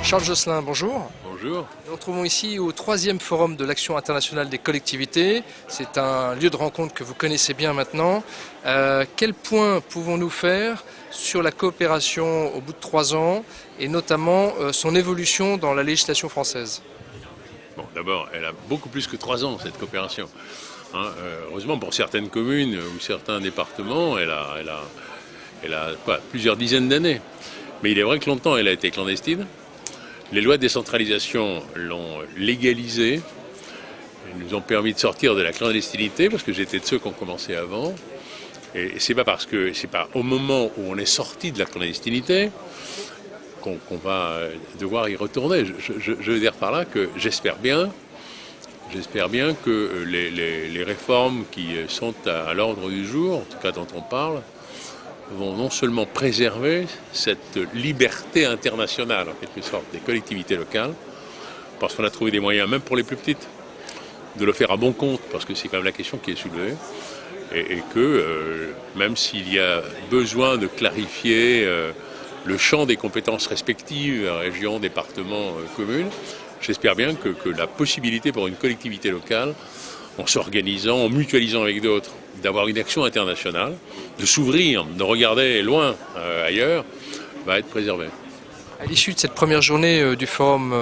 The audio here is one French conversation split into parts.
Charles Josselin, bonjour. Bonjour. Nous nous retrouvons ici au 3e forum de l'Action internationale des collectivités. C'est un lieu de rencontre que vous connaissez bien maintenant. Quel point pouvons-nous faire sur la coopération au bout de 3 ans et notamment son évolution dans la législation française? Bon, d'abord, elle a beaucoup plus que 3 ans, cette coopération. Heureusement, pour certaines communes ou certains départements, elle a plusieurs dizaines d'années. Mais il est vrai que longtemps, elle a été clandestine. Les lois de décentralisation l'ont légalisée. Elles nous ont permis de sortir de la clandestinité, parce que j'étais de ceux qui ont commencé avant. Et c'est pas au moment où on est sorti de la clandestinité qu'on va devoir y retourner. Je veux dire par là que j'espère bien que les réformes qui sont à l'ordre du jour, en tout cas dont on parle, vont non seulement préserver cette liberté internationale, en quelque sorte, des collectivités locales, parce qu'on a trouvé des moyens, même pour les plus petites, de le faire à bon compte, parce que c'est quand même la question qui est soulevée, et que même s'il y a besoin de clarifier le champ des compétences respectives, régions, départements, communes, j'espère bien que la possibilité pour une collectivité locale, en s'organisant, en mutualisant avec d'autres, d'avoir une action internationale, de s'ouvrir, de regarder loin ailleurs, va être préservée. À l'issue de cette première journée du forum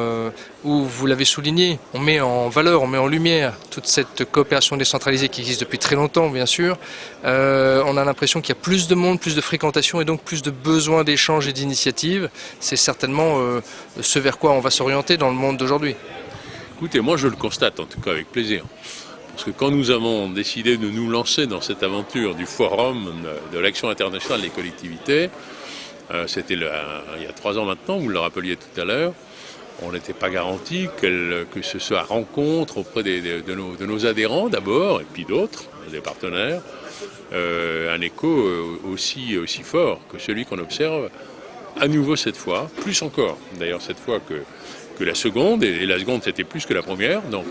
où, vous l'avez souligné, on met en valeur, on met en lumière toute cette coopération décentralisée qui existe depuis très longtemps, bien sûr. On a l'impression qu'il y a plus de monde, plus de fréquentation et donc plus de besoins d'échanges et d'initiatives. C'est certainement ce vers quoi on va s'orienter dans le monde d'aujourd'hui. Écoutez, moi je le constate en tout cas avec plaisir. Parce que quand nous avons décidé de nous lancer dans cette aventure du forum de l'Action internationale des collectivités, c'était il y a 3 ans maintenant, vous le rappeliez tout à l'heure, on n'était pas garanti que ce soit rencontre auprès de nos adhérents d'abord, et puis d'autres, des partenaires, un écho aussi fort que celui qu'on observe à nouveau cette fois, plus encore d'ailleurs cette fois que la seconde, et la seconde c'était plus que la première, donc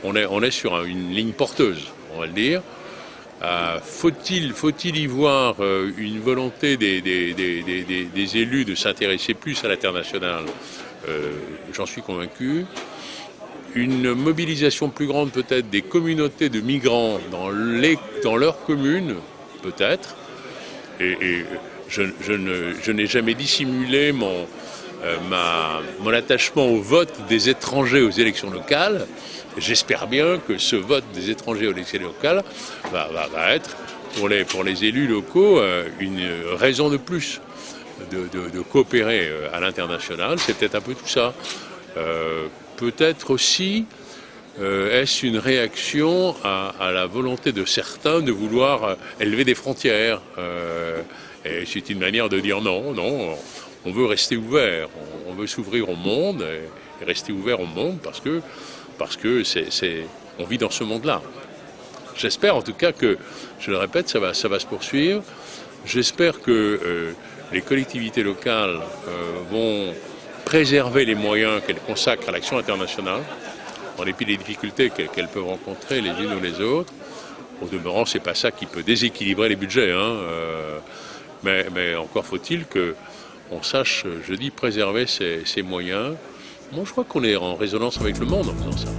on est sur une ligne porteuse, on va le dire. Faut-il y voir une volonté des élus de s'intéresser plus à l'international? J'en suis convaincu. Une mobilisation plus grande peut-être des communautés de migrants dans leurs communes, peut-être. Et je n'ai jamais dissimulé mon attachement au vote des étrangers aux élections locales. J'espère bien que ce vote des étrangers aux élections locales va être pour les élus locaux une raison de plus de coopérer à l'international. C'est peut-être un peu tout ça. Peut-être aussi est-ce une réaction à la volonté de certains de vouloir élever des frontières. Et c'est une manière de dire non, on veut rester ouvert, on veut s'ouvrir au monde et rester ouvert au monde parce que on vit dans ce monde-là. J'espère en tout cas que, je le répète, ça va se poursuivre. J'espère que les collectivités locales vont préserver les moyens qu'elles consacrent à l'action internationale, en dépit des difficultés qu'elles peuvent rencontrer les unes ou les autres. Au demeurant, c'est pas ça qui peut déséquilibrer les budgets, mais encore faut-il qu'on sache, je dis, préserver ces moyens. Moi, je crois qu'on est en résonance avec le monde en faisant ça.